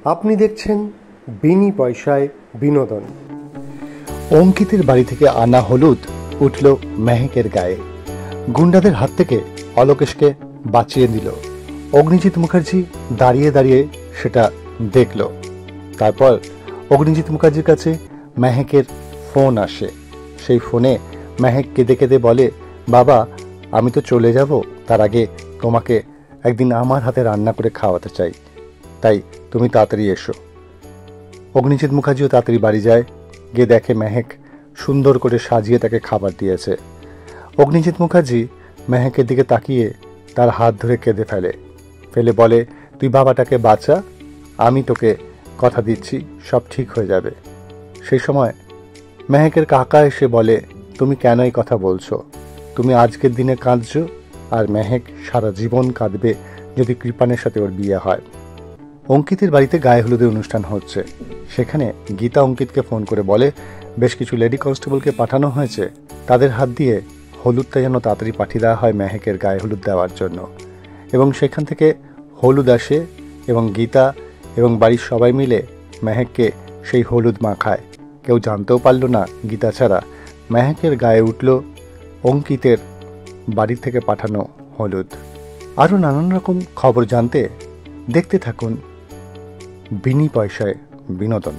আপনি দেখছেন বিনি পয়সায় বিনোদন। অঙ্কিতের বাড়ি থেকে আনা হলুদ উঠল মেহেকের গায়ে। গুন্ডাদের হাত থেকে অলোকেশকে বাঁচিয়ে দিল। অগ্নিজিৎ মুখার্জি দাঁড়িয়ে দাঁড়িয়ে সেটা দেখল। তারপর অগ্নিজিৎ মুখার্জির কাছে মেহেকের ফোন আসে। সেই ফোনে মেহেক কেঁদে কেঁদে বলে, বাবা আমি তো চলে যাব, তার আগে তোমাকে একদিন আমার হাতে রান্না করে খাওয়াতে চাই, তাই তুমি তাড়াতাড়ি এসো। অগ্নিজিৎ মুখার্জিও তাড়াতাড়ি বাড়ি যায়। গিয়ে দেখে মেহেক সুন্দর করে সাজিয়ে তাকে খাবার দিয়েছে। অগ্নিজিৎ মুখার্জি মেহেকের দিকে তাকিয়ে তার হাত ধরে কেঁদে ফেলে বলে, তুই বাবাটাকে বাঁচা, আমি তোকে কথা দিচ্ছি সব ঠিক হয়ে যাবে। সেই সময় মেহেকের কাকা এসে বলে, তুমি কেন এই কথা বলছো? তুমি আজকের দিনে কাঁদছো, আর মেহেক সারা জীবন কাঁদবে যদি কৃপানের সাথে ওর বিয়ে হয়। অঙ্কিতের বাড়িতে গায়ে হলুদের অনুষ্ঠান হচ্ছে। সেখানে গীতা অঙ্কিতকে ফোন করে বলে, বেশ কিছু লেডি কনস্টেবলকে পাঠানো হয়েছে, তাদের হাত দিয়ে হলুদটা যেন তাড়াতাড়ি পাঠিয়ে দেওয়া হয় মেহেকের গায়ে হলুদ দেওয়ার জন্য। এবং সেখান থেকে হলুদ আসে এবং গীতা এবং বাড়ির সবাই মিলে মেহেককে সেই হলুদ মাখায়। কেউ জানতেও পারল না গীতা ছাড়া মেহেকের গায়ে উঠল অঙ্কিতের বাড়ি থেকে পাঠানো হলুদ। আরও নানান রকম খবর জানতে দেখতে থাকুন বিনি পয়সায় বিনোদন।